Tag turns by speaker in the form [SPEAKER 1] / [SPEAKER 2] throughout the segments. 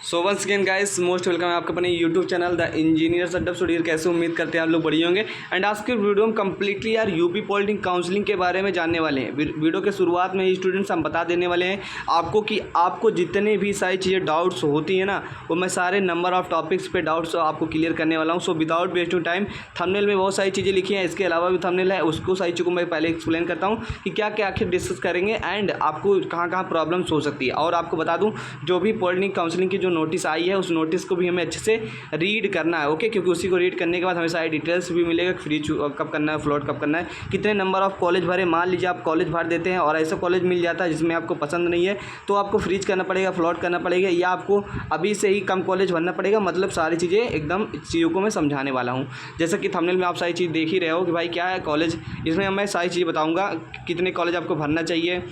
[SPEAKER 1] सो once again guys most welcome है आपके अपने YouTube channel the engineers Adda studio. कैसे उम्मीद करते हैं आप लोग बढ़िया होंगे। एंड आज के वीडियो में कम्प्लीटली यार यूपी पॉलिटेक्निक काउंसलिंग के बारे में जानने वाले हैं। वीडियो के शुरुआत में ही स्टूडेंट्स हम बता देने वाले हैं आपको कि आपको जितने भी सारी चीज़ें डाउट्स होती हैं ना, वो मैं सारे नंबर ऑफ टॉपिक्स पे डाउट्स आपको क्लियर करने वाला हूँ। So without wasting time thumbnail में बहुत सारी चीज़ें लिखी हैं, इसके अलावा भी थंबनेल है, उसको सारी चीज़ों को मैं पहले एक्सप्लेन करता हूँ कि क्या क्या आखिर डिस्कस करेंगे एंड आपको कहाँ कहाँ प्रॉब्लम्स हो सकती है। और आपको बता दूँ जो भी पॉलिटेक्निक काउंसलिंग की जो नोटिस आई है उस नोटिस को भी हमें अच्छे से रीड करना है, ओके, क्योंकि उसी को रीड करने के बाद हमें सारी डिटेल्स भी मिलेगा, फ्री कब करना है, फ्लोट कब करना है, कितने नंबर ऑफ कॉलेज भरे। मान लीजिए आप कॉलेज भर देते हैं और ऐसा कॉलेज मिल जाता है जिसमें आपको पसंद नहीं है तो आपको फ्रीज करना पड़ेगा, फ्लोट करना पड़ेगा, या आपको अभी से ही कम कॉलेज भरना पड़ेगा। मतलब सारी चीज़ें एकदम चीज़ों को मैं समझाने वाला हूँ। जैसा कि थंबनेल में आप सारी चीज़ देख ही रहे हो कि भाई क्या है कॉलेज, इसमें मैं सारी चीज़ें बताऊँगा, कितने कॉलेज आपको भरना चाहिए,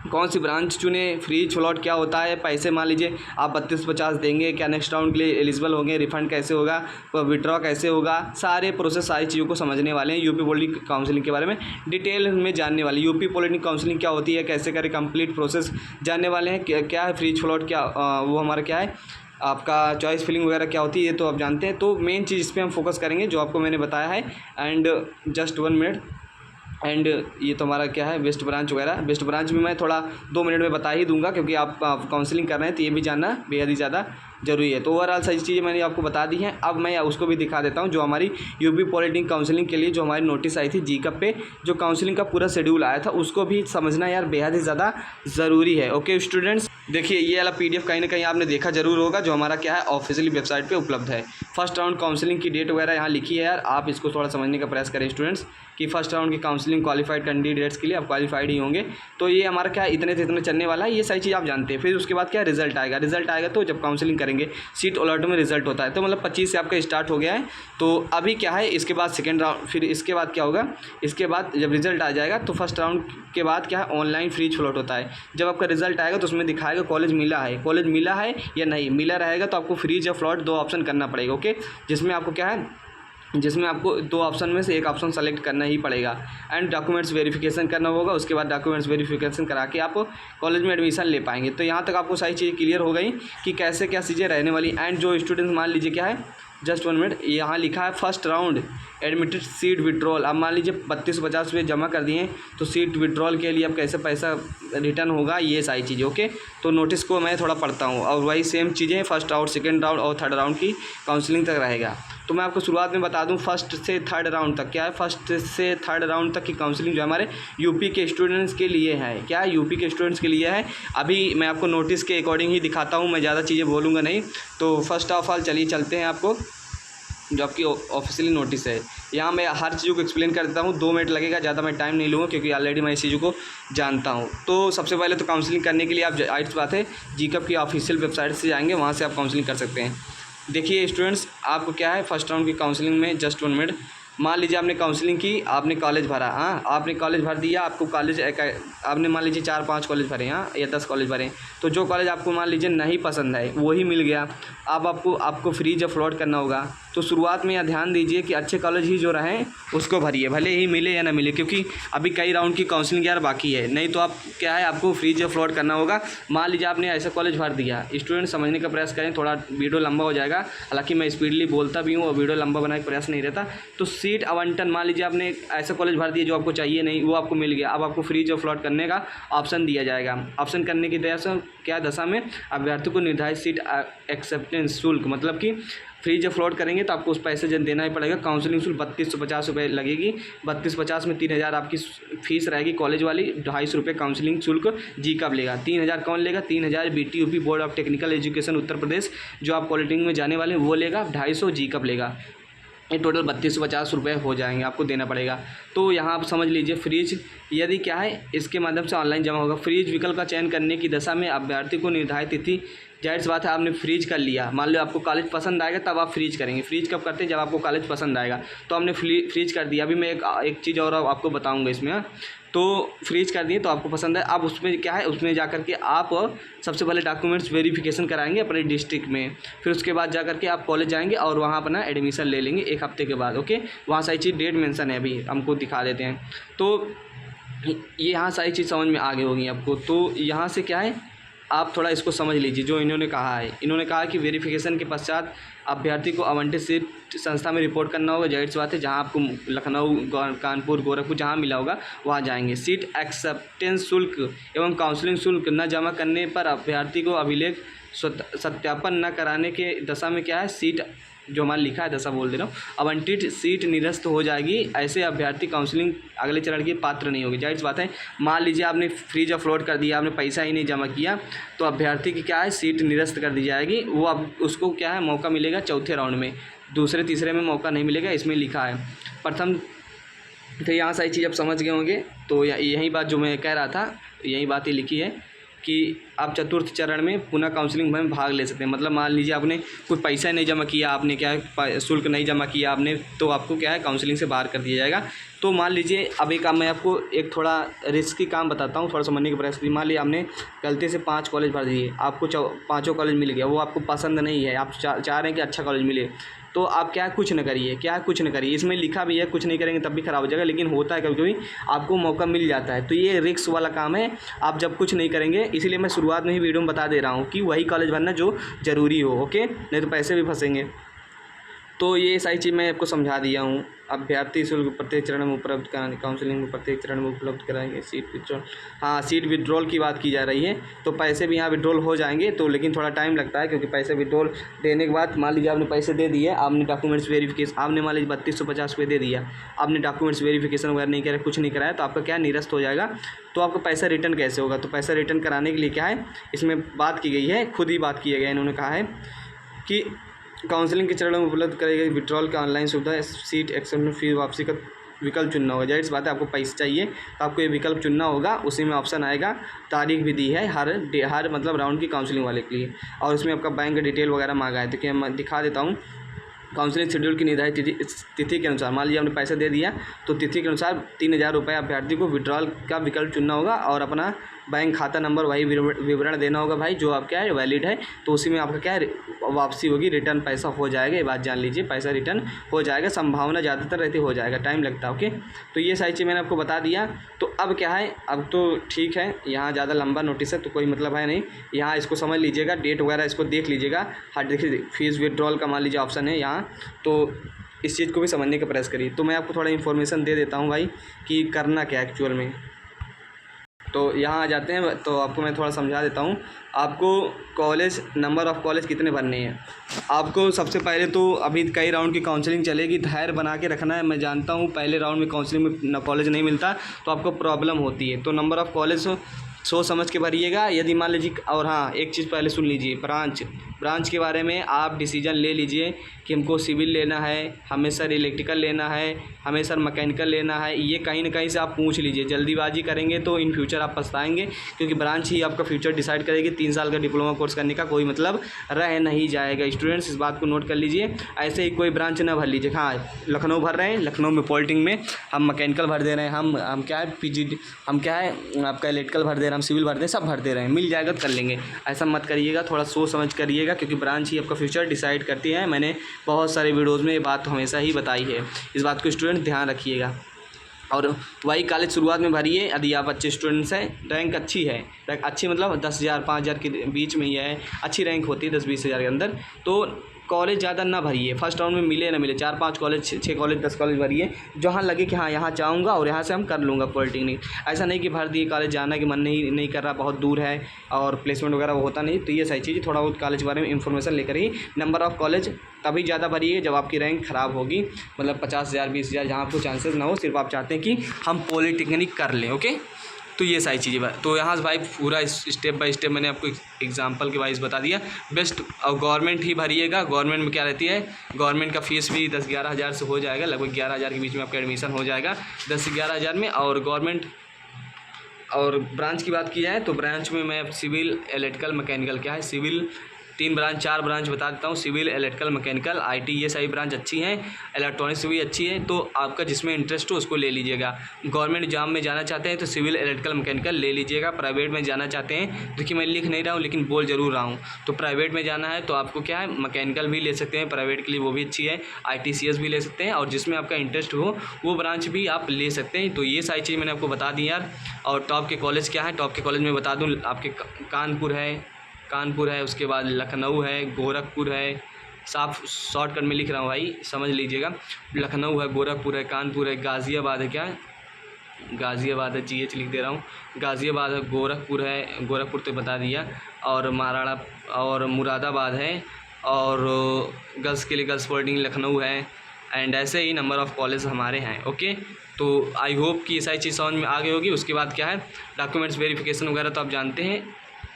[SPEAKER 1] कौन सी ब्रांच चुने, फ्री फ्लॉट क्या होता है, पैसे मान लीजिए आप 32-50 देंगे, क्या नेक्स्ट राउंड के लिए एलिजिबल होंगे, रिफंड कैसे होगा, विड्रॉ कैसे होगा, सारे प्रोसेस सारी चीज़ों को समझने वाले हैं। यूपी पॉलिटेक्निक काउंसलिंग के बारे में डिटेल में जानने वाले, यूपी पॉलिटेक्निक काउंसलिंग क्या होती है, कैसे करें, कंप्लीट प्रोसेस जानने वाले हैं। क्या है फ्री फ्लॉट, क्या वो हमारा क्या है, आपका चॉइस फिलिंग वगैरह क्या होती है, ये तो आप जानते हैं। तो मेन चीज़ इस पर हम फोकस करेंगे जो आपको मैंने बताया है। And just 1 minute. एंड ये तो हमारा क्या है वेस्ट ब्रांच वगैरह, वेस्ट ब्रांच भी मैं थोड़ा 2 मिनट में बता ही दूंगा क्योंकि आप काउंसलिंग कर रहे हैं तो ये भी जानना बेहद ही ज़्यादा जरूरी है। तो ओवरऑल सारी चीज़ें मैंने आपको बता दी हैं। अब मैं उसको भी दिखा देता हूँ जो हमारी यूपी पॉलिटेक्निक काउंसलिंग के लिए जो हमारी नोटिस आई थी जीकअप पे, जो काउंसलिंग का पूरा शेड्यूल आया था, उसको भी समझना यार बेहद ही ज़्यादा ज़रूरी है। ओके स्टूडेंट्स, देखिए ये वाला PDF कहीं ना कहीं आपने देखा जरूर होगा जो हमारा क्या है ऑफिशियली वेबसाइट पे उपलब्ध है। फर्स्ट राउंड काउंसलिंग की डेट वगैरह यहाँ लिखी है यार, आप इसको थोड़ा समझने का प्रयास करें स्टूडेंट्स कि फर्स्ट राउंड की काउंसलिंग क्वालिफाइड कैंडिडेट्स के लिए आप क्वालिफाइड ही होंगे। तो ये हमारा क्या है इतने से इतने चलने वाला है, ये सारी चीज़ आप जानते हैं। फिर उसके बाद क्या रिजल्ट आएगा, रिजल्ट आएगा तो जब काउंसलिंग करेंगे सीट अलॉट में रिजल्ट होता है, तो मतलब 25 से आपका स्टार्ट हो गया है। तो अभी क्या है इसके बाद सेकेंड राउंड, फिर इसके बाद क्या होगा, इसके बाद जब रिजल्ट आ जाएगा तो फर्स्ट राउंड के बाद क्या है ऑनलाइन फ्री फ्लॉट होता है। जब आपका रिजल्ट आएगा तो उसमें दिखाएगा कॉलेज मिला है या नहीं मिला रहेगा तो आपको फ्रीज या फ्लॉट 2 ऑप्शन करना पड़ेगा, ओके, जिसमें आपको क्या है, जिसमें आपको 2 ऑप्शन में से एक ऑप्शन सेलेक्ट करना ही पड़ेगा। एंड डॉक्यूमेंट्स वेरिफिकेशन करना होगा, उसके बाद डॉक्यूमेंट्स वेरिफिकेशन करा के आप कॉलेज में एडमिशन ले पाएंगे। तो यहाँ तक आपको सारी चीज़ें क्लियर हो गई कि कैसे क्या चीज़ें रहने वाली। एंड जो स्टूडेंट्स मान लीजिए क्या है, जस्ट 1 मिनट, यहाँ लिखा है first round admitted seat withdrawal. अब मान लीजिए 32-50 रुपये जमा कर दिए तो सीट विड्रॉल के लिए अब कैसे पैसा रिटर्न होगा, ये सारी चीज़ें, ओके। तो नोटिस को मैं थोड़ा पढ़ता हूँ और वही सेम चीज़ें फर्स्ट राउंड, सेकेंड राउंड और थर्ड राउंड की काउंसलिंग तक रहेगा। तो मैं आपको शुरुआत में बता दूं फर्स्ट से थर्ड राउंड तक क्या है, फर्स्ट से थर्ड राउंड तक की काउंसलिंग जो हमारे यूपी के स्टूडेंट्स के लिए है, क्या है यूपी के स्टूडेंट्स के लिए है। अभी मैं आपको नोटिस के अकॉर्डिंग ही दिखाता हूं, मैं ज़्यादा चीज़ें बोलूँगा नहीं। तो फर्स्ट ऑफ ऑल चलिए चलते हैं आपको जो आपकी ऑफिशियली नोटिस है। यहाँ मैं हर चीज़ों को एक्सप्लेन कर देता हूँ, 2 मिनट लगेगा, ज़्यादा मैं टाइम नहीं लूँगा क्योंकि ऑलरेडी मैं इस चीज़ों को जानता हूँ। तो सबसे पहले तो काउंसलिंग करने के लिए आप आइट बात है जीकअप की ऑफिशियल वेबसाइट से जाएंगे, वहाँ से आप काउंसलिंग कर सकते हैं। देखिए स्टूडेंट्स, आपको क्या है फर्स्ट राउंड की काउंसलिंग में जस्ट 1 मिनट, मान लीजिए आपने काउंसलिंग की, आपने कॉलेज भरा, हाँ आपने कॉलेज भर दिया, आपको कॉलेज आपने मान लीजिए 4-5 कॉलेज भरे, हाँ या 10 कॉलेज भरे, तो जो कॉलेज आपको मान लीजिए नहीं पसंद है वही मिल गया। अब आपको फ्री जब फ्लॉट करना होगा तो शुरुआत में यहाँ ध्यान दीजिए कि अच्छे कॉलेज ही जो रहें उसको भरिए, भले ही मिले या ना मिले, क्योंकि अभी कई राउंड की काउंसलिंग यार बाकी है। नहीं तो आप क्या है आपको फ्री जब फ्लॉट करना होगा। मान लीजिए आपने ऐसा कॉलेज भर दिया, स्टूडेंट समझने का प्रयास करें, थोड़ा वीडियो लंबा हो जाएगा, हालांकि मैं स्पीडली बोलता भी हूँ और वीडियो लंबा बनाने का प्रयास नहीं रहता। तो सीट आवंटन, मान लीजिए आपने ऐसा कॉलेज भर दिया जो आपको चाहिए नहीं, वो आपको मिल गया, अब आपको फ्री जब फ्लॉट करने का ऑप्शन दिया जाएगा। ऑप्शन करने की दशा में अभ्यर्थी को निर्धारित सीट एक्सेप्टेंस शुल्क, मतलब कि फ्री जब फ्लॉट करेंगे तो आपको उस पैसे देना ही पड़ेगा। काउंसलिंग शुल्क 3250 रुपये लगेगी, 3250 में 3000 आपकी फीस रहेगी कॉलेज वाली, 250 रुपये काउंसलिंग शुल्क जीकअप लेगा। 3000 कौन लेगा, 3000 BTUP board of technical education Uttar Pradesh जो आप पॉलिटेक्निक में जाने वाले हैं वो लेगा, 250 जीकअप लेगा। ये टोटल 3250 रुपये हो जाएंगे, आपको देना पड़ेगा। तो यहाँ आप समझ लीजिए फ्रीज यदि क्या है इसके माध्यम से ऑनलाइन जमा होगा। फ्रीज विकल्प का चयन करने की दशा में अभ्यर्थी को निर्धारित तिथि, जाहिर सी बात है आपने फ्रीज कर लिया, मान लो आपको कॉलेज पसंद आएगा तब आप फ्रीज करेंगे। फ्रीज कब करते हैं, जब आपको कॉलेज पसंद आएगा। तो हमने फ्रीज कर दिया। अभी मैं एक चीज़ और आपको बताऊँगा इसमें, तो फ्रीज कर दिए तो आपको पसंद है। अब उसमें क्या है, उसमें जा कर के आप सबसे पहले डॉक्यूमेंट्स वेरिफिकेशन कराएंगे अपने डिस्ट्रिक्ट में, फिर उसके बाद जा कर के आप कॉलेज जाएंगे और वहाँ अपना एडमिशन ले लेंगे 1 हफ्ते के बाद, ओके। वहाँ सारी चीज़ डेट मेंशन है, अभी हमको दिखा देते हैं। तो ये यहाँ सारी चीज़ समझ में आ गई होगी आपको। तो यहाँ से क्या है आप थोड़ा इसको समझ लीजिए जो इन्होंने कहा है। इन्होंने कहा कि वेरिफिकेशन के पश्चात अभ्यर्थी को आवंटित सीट संस्था में रिपोर्ट करना होगा। जाहिर सी बात है, जहाँ आपको लखनऊ, कानपुर, गोरखपुर जहाँ मिला होगा वहाँ जाएंगे। सीट एक्सेप्टेंस शुल्क एवं काउंसलिंग शुल्क न जमा करने पर अभ्यर्थी को अभिलेख सत्यापन न कराने के दशा में क्या है, सीट जो हमारा लिखा है दशा बोल दे रहा हूँ, आवंटित सीट निरस्त हो जाएगी। ऐसे अभ्यर्थी काउंसलिंग अगले चरण के पात्र नहीं होगी। जाहिर सी बात है, मान लीजिए आपने फ्रीज ऑफ फ्रॉड कर दिया, आपने पैसा ही नहीं जमा किया, तो अभ्यर्थी की क्या है, सीट निरस्त कर दी जाएगी। वो अब उसको क्या है, मौका मिलेगा चौथे राउंड में, दूसरे तीसरे में मौका नहीं मिलेगा। इसमें लिखा है प्रथम। तो यहाँ सारी चीज़ आप समझ गए होंगे। तो यही बात जो मैं कह रहा था, यही बात ही लिखी है कि आप चतुर्थ चरण में पुनः काउंसलिंग में भाग ले सकते हैं। मतलब मान लीजिए आपने कुछ पैसा नहीं जमा किया, आपने क्या है शुल्क नहीं जमा किया आपने, तो आपको क्या है काउंसलिंग से बाहर कर दिया जाएगा। तो मान लीजिए अब एक काम मैं आपको एक थोड़ा रिस्की काम बताता हूँ, थोड़ा समझने का प्रयास कीजिए। मान लीजिए आपने गलती से 5 कॉलेज भर दिए, आपको 5 कॉलेज मिल गया, वो आपको पसंद नहीं है, आप चाह रहे हैं कि अच्छा कॉलेज मिले, तो आप क्या कुछ न करिए, क्या कुछ न करिए। इसमें लिखा भी है कुछ नहीं करेंगे तब भी ख़राब हो जाएगा, लेकिन होता है कभी कभी आपको मौका मिल जाता है। तो ये रिस्क वाला काम है, आप जब कुछ नहीं करेंगे। इसीलिए मैं शुरुआत में ही वीडियो में बता दे रहा हूँ कि वही कॉलेज भरना जो ज़रूरी हो, ओके, नहीं तो पैसे भी फंसेंगे। तो ये सारी चीज़ मैं आपको समझा दिया हूँ। अभ्यर्थी शुल्क प्रत्येक चरण में उपलब्ध कराने, काउंसलिंग में प्रत्येक चरण में उपलब्ध कराएंगे। सीट विड्रॉल, हाँ सीट विड्रॉल की बात की जा रही है, तो पैसे भी यहाँ विड्रॉल हो जाएंगे, तो लेकिन थोड़ा टाइम लगता है, क्योंकि पैसे विड्रॉल देने के बाद मान लीजिए आपने पैसे दे दिए, आपने डॉक्यूमेंट्स वेरिफिकेशन, आपने मान लीजिए 3250 रुपये दे दिया, आपने डॉक्यूमेंट्स वेरिफिकेशन वगैरह नहीं किया, कुछ नहीं कराया, तो आपका क्या निरस्त हो जाएगा। तो आपका पैसा रिटर्न कैसे होगा, तो पैसा रिटर्न कराने के लिए क्या है, इसमें बात की गई है, खुद ही बात किया गया। इन्होंने कहा है कि काउंसलिंग के चरण में उपलब्ध कराई गई विड्रॉल का ऑनलाइन सुविधा, सीट एक्सेप्टेंस फी वापसी का विकल्प चुनना होगा। जाहिर सी बात है, आपको पैसे चाहिए तो आपको ये विकल्प चुनना होगा, उसी में ऑप्शन आएगा। तारीख भी दी है हर मतलब राउंड की काउंसलिंग वाले के लिए, और उसमें आपका बैंक डिटेल वगैरह मांगा है। देखिए मैं दिखा देता हूँ। काउंसलिंग शेड्यूल की निर्धारित तिथि के अनुसार, मान लीजिए आपने पैसा दे दिया, तो तिथि के अनुसार 3000 रुपये अभ्यर्थी को विड्रॉल का विकल्प चुनना होगा, और अपना बैंक खाता नंबर वही विवरण देना होगा भाई, जो आपका है वैलिड है, तो उसी में आपका क्या है वापसी होगी, रिटर्न पैसा हो जाएगा। ये बात जान लीजिए, पैसा रिटर्न हो जाएगा, संभावना ज़्यादातर रहती हो जाएगा, टाइम लगता है। ओके, तो ये सारी चीज़ मैंने आपको बता दिया। तो अब क्या है, अब तो ठीक है, यहाँ ज़्यादा लंबा नोटिस है तो कोई मतलब है नहीं, यहाँ इसको समझ लीजिएगा, डेट वगैरह इसको देख लीजिएगा। हाँ देखिए, फीस विड्रॉल का मान लीजिए ऑप्शन है यहाँ, तो इस चीज़ को भी समझने का प्रयास करिए। तो मैं आपको थोड़ा इन्फॉर्मेशन दे देता हूँ भाई कि करना क्या है एक्चुअल में। तो यहाँ आ जाते हैं, तो आपको मैं थोड़ा समझा देता हूँ। आपको कॉलेज, नंबर ऑफ़ कॉलेज कितने भरने हैं, आपको सबसे पहले तो अभी कई राउंड की काउंसलिंग चलेगी, धैर्य बना के रखना है। मैं जानता हूँ पहले राउंड में काउंसलिंग में कॉलेज नहीं मिलता तो आपको प्रॉब्लम होती है, तो नंबर ऑफ़ कॉलेज सोच समझ के भरिएगा। यदि मान लीजिए, और हाँ एक चीज़ पहले सुन लीजिए, ब्रांच के बारे में आप डिसीजन ले लीजिए कि हमको सिविल लेना है, हमें सर इलेक्ट्रिकल लेना है, हमें सर मैकेनिकल लेना है। ये कहीं ना कहीं से आप पूछ लीजिए, जल्दीबाजी करेंगे तो इन फ्यूचर आप पछताएंगे, क्योंकि ब्रांच ही आपका फ्यूचर डिसाइड करेगी। 3 साल का डिप्लोमा कोर्स करने का कोई मतलब रह नहीं जाएगा। स्टूडेंट्स इस बात को नोट कर लीजिए, ऐसे ही कोई ब्रांच ना भर लीजिए। हाँ लखनऊ भर रहे हैं, लखनऊ में पॉलिटेक्निक में हम मैकेनिकल भर दे रहे हैं, हम क्या है PG, हम क्या है आपका इलेक्ट्रिकल भर दे रहे हैं, हम सिविल भर दे रहे हैं, सब भर दे रहे हैं, मिल जाएगा तो कर लेंगे। ऐसा मत करिएगा, थोड़ा सोच समझ करिएगा, क्योंकि ब्रांच ही आपका फ्यूचर डिसाइड करती है। मैंने बहुत सारे वीडियोज़ में ये बात तो हमेशा ही बताई है, इस बात को स्टूडेंट ध्यान रखिएगा। और वही कॉलेज शुरुआत में भरिए यदि आप अच्छे स्टूडेंट्स हैं, रैंक अच्छी है, रैंक अच्छी मतलब 10,000 5,000 के बीच में ही है, अच्छी रैंक होती है 10-20 हज़ार के अंदर। तो कॉलेज ज़्यादा ना भरिए, फर्स्ट राउंड में मिले ना मिले, 4-5 कॉलेज 6 कॉलेज 10 कॉलेज भरिए, जहाँ लगे कि हाँ यहाँ जाऊँगा और यहाँ से हम कर लूँगा पॉलिटेक्निक। ऐसा नहीं कि भर दिए कॉलेज जाना कि मन नहीं कर रहा, बहुत दूर है और प्लेसमेंट वगैरह होता नहीं। तो ये सही चीज़, थोड़ा बहुत कॉलेज के बारे में इंफॉर्मेशन लेकर ही नंबर ऑफ़ कॉलेज तभी ज़्यादा भरिए जब आपकी रैंक ख़राब होगी, मतलब 50,000 20,000 जहाँ आपको चांसेस ना हो, सिर्फ आप चाहते हैं कि हम पॉलिटेक्निक कर लें। ओके, तो ये सारी चीज़ें तो यहाँ से भाई पूरा स्टेप बाय स्टेप मैंने आपको एग्जांपल के वाइज बता दिया। बेस्ट और गवर्नमेंट ही भरिएगा। गवर्नमेंट में क्या रहती है, गवर्नमेंट का फीस भी 10-11 हज़ार से हो जाएगा, लगभग 11 हज़ार के बीच में आपका एडमिशन हो जाएगा, 10 से 11 हज़ार में। और गवर्नमेंट और ब्रांच की बात की जाए तो ब्रांच में मैं सिविल इलेक्ट्रिकल मैकेनिकल क्या है, सिविल 3 ब्रांच 4 ब्रांच बता देता हूँ, सिविल, इलेक्ट्रिकल, मैकेनिकल, IT, ये सभी ब्रांच अच्छी हैं। इलेक्ट्रॉनिक्स भी अच्छी है, तो आपका जिसमें इंटरेस्ट हो उसको ले लीजिएगा। गवर्नमेंट एग्जाम में जाना चाहते हैं तो सिविल, इलेक्ट्रिकल, मैकेनिकल ले लीजिएगा। प्राइवेट में जाना चाहते हैं, देखिए मैं लिख नहीं रहा हूँ लेकिन बोल जरूर रहा हूँ, तो प्राइवेट में जाना है तो आपको क्या है, मैकेनिकल भी ले सकते हैं प्राइवेट के लिए, वो भी अच्छी है। ITCS भी ले सकते हैं, और जिसमें आपका इंटरेस्ट हो वो ब्रांच भी आप ले सकते हैं। तो ये सारी चीज़ मैंने आपको बता दी यार। और टॉप के कॉलेज क्या है, टॉप के कॉलेज में बता दूँ, आपके कानपुर है, उसके बाद लखनऊ है, गोरखपुर है, साफ शॉर्टकट में लिख रहा हूँ भाई, समझ लीजिएगा। लखनऊ है, गोरखपुर है, कानपुर है, गाज़ियाबाद है, क्या गाज़ियाबाद है, GH लिख दे रहा हूँ, गाज़ियाबाद है, गोरखपुर तो बता दिया, और महाराणा और मुरादाबाद है, और गर्ल्स के लिए गर्ल्स पॉलिटेक्निक लखनऊ है, एंड ऐसे ही नंबर ऑफ़ कॉलेज हमारे हैं। ओके, तो आई होप कि ये सारी चीज़ समझ में आ गई होगी। उसके बाद क्या है, डॉक्यूमेंट्स वेरिफिकेशन वगैरह तो आप जानते हैं,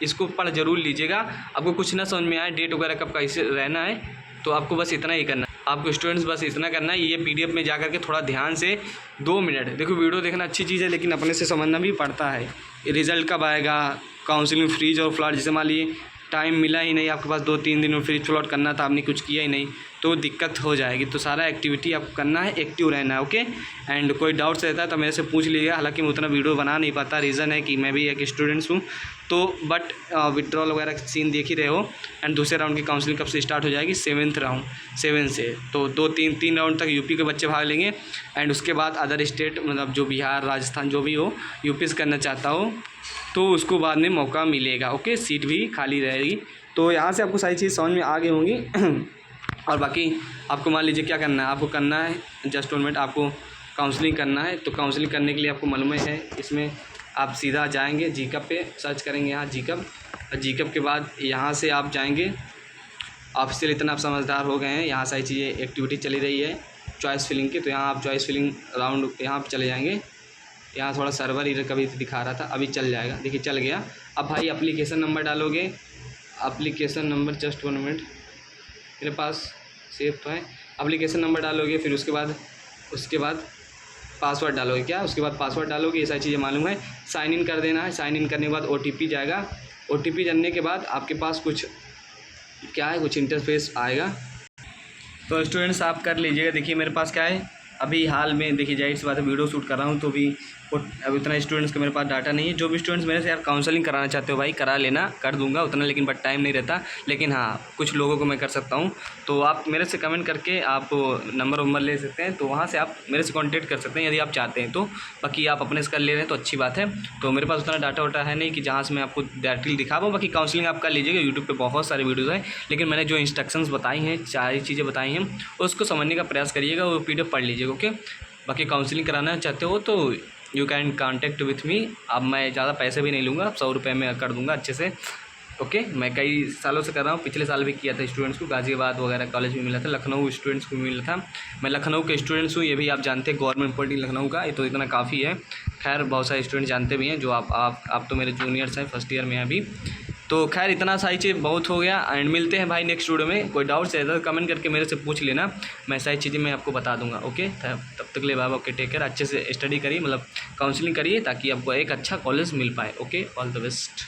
[SPEAKER 1] इसको पढ़ जरूर लीजिएगा। आपको कुछ ना समझ में आए, डेट वगैरह कब कैसे रहना है, तो आपको बस इतना ही करना है। आपको स्टूडेंट्स बस इतना करना है, ये PDF में जा कर के थोड़ा ध्यान से 2 मिनट देखो। वीडियो देखना अच्छी चीज़ है, लेकिन अपने से समझना भी पड़ता है। रिज़ल्ट कब आएगा, काउंसलिंग फ्रीज और फ्लॉट, जैसे मान लीजिए टाइम मिला ही नहीं आपके पास, 2-3 दिन में फ्रीज फ्लॉट करना था, आपने कुछ किया ही नहीं, तो दिक्कत हो जाएगी। तो सारा एक्टिविटी आपको करना है, एक्टिव रहना है। ओके, एंड कोई डाउट्स रहता है तो मेरे से पूछ लीजिएगा। हालांकि मैं उतना वीडियो बना नहीं पाता, रीज़न है कि मैं भी एक स्टूडेंट्स हूँ, तो बट विड्रॉल वगैरह सीन देख ही रहे हो। एंड दूसरे राउंड की काउंसलिंग कब से स्टार्ट हो जाएगी, 7 से, तो 3 राउंड तक यूपी के बच्चे भाग लेंगे। एंड उसके बाद अदर स्टेट, मतलब जो बिहार, राजस्थान जो भी हो, यूपी से करना चाहता हो तो उसको बाद में मौका मिलेगा। ओके, सीट भी खाली रहेगी। तो यहाँ से आपको सारी चीज़ समझ में आ गई होंगी। और बाकी आपको मान लीजिए क्या करना है, आपको करना है जस्ट 1 मिनट, आपको काउंसलिंग करना है। तो काउंसलिंग करने के लिए आपको मालूम है, इसमें आप सीधा जाएंगे GCAP पे, सर्च करेंगे यहाँ GCAP के बाद यहाँ से आप जाएंगे ऑफिशियल। इतना आप समझदार हो गए हैं, यहाँ सारी चीज़ें एक्टिविटी चली रही है चॉइस फिलिंग की, तो यहाँ आप चॉइस फिलिंग राउंड यहाँ पर चले जाएंगे। यहाँ थोड़ा सर्वर इधर कभी दिखा रहा था, अभी चल जाएगा, देखिए चल गया। अब भाई एप्लीकेशन नंबर डालोगे, एप्लीकेशन नंबर जस्ट 1 मिनट मेरे पास सेव तो है। एप्लीकेशन नंबर डालोगे, फिर उसके बाद पासवर्ड डालोगे, क्या उसके बाद पासवर्ड डालोगे, ये सारी चीज़ें मालूम है। साइन इन कर देना है, साइन इन करने के बाद OTP जाएगा। OTP जानने के बाद आपके पास कुछ इंटरफेस आएगा। तो स्टूडेंट्स आप कर लीजिएगा। देखिए मेरे पास क्या है, अभी हाल में देखिए जाहिर सी बात है वीडियो शूट कर रहा हूँ, तो अभी उतना स्टूडेंट्स का मेरे पास डाटा नहीं है। जो भी स्टूडेंट्स मेरे से यार काउंसलिंग कराना चाहते हो भाई, करा लेना, कर दूंगा उतना, लेकिन बट टाइम नहीं रहता। लेकिन हाँ, कुछ लोगों को मैं कर सकता हूँ, तो आप मेरे से कमेंट करके आप नंबर ले सकते हैं, तो वहाँ से आप मेरे से कॉन्टेक्ट कर सकते हैं यदि आप चाहते हैं तो। बाकी आप अपने से कर ले रहे हैं तो अच्छी बात है। तो मेरे पास उतना डाटा वाटा है नहीं कि जहाँ से मैं आपको डायरेक्टली दिखा पाऊँ। बाकी काउंसलिंग आप कर लीजिएगा, यूट्यूब पर बहुत सारे वीडियोज़ हैं, लेकिन मैंने जो इंस्ट्रक्शंस बताई हैं, सारी चीज़ें बताई हैं, उसको समझने का प्रयास करिएगा, वो PDF पढ़ लीजिएगा। ओके, बाकी काउंसलिंग कराना चाहते हो तो you can contact with me. अब मैं ज़्यादा पैसे भी नहीं लूँगा, 100 रुपये में कर दूँगा अच्छे से। ओके, मैं कई सालों से कर रहा हूँ, पिछले साल भी किया था स्टूडेंट्स को, गाज़ियाबाद वगैरह कॉलेज में मिला था, लखनऊ स्टूडेंट्स को मिला था। मैं लखनऊ के स्टूडेंट्स हूँ, ये भी आप जानते हैं, गवर्नमेंट पॉलिटेक्निक लखनऊ का, ये तो इतना काफ़ी है। खैर बहुत सारे स्टूडेंट जानते भी हैं, जो आप तो मेरे जूनियर्स हैं, फर्स्ट ईयर में हैं अभी। तो खैर इतना सारी चीज़ बहुत हो गया। एंड मिलते हैं भाई नेक्स्ट वीडियो में। कोई डाउट्स है तो कमेंट करके मेरे से पूछ लेना, मैं सारी चीज़ें मैं आपको बता दूंगा। ओके, तब तक ले बाय, ओके, टेक केयर। अच्छे से स्टडी करिए, मतलब काउंसलिंग करिए, ताकि आपको एक अच्छा कॉलेज मिल पाए। Okay, all the best.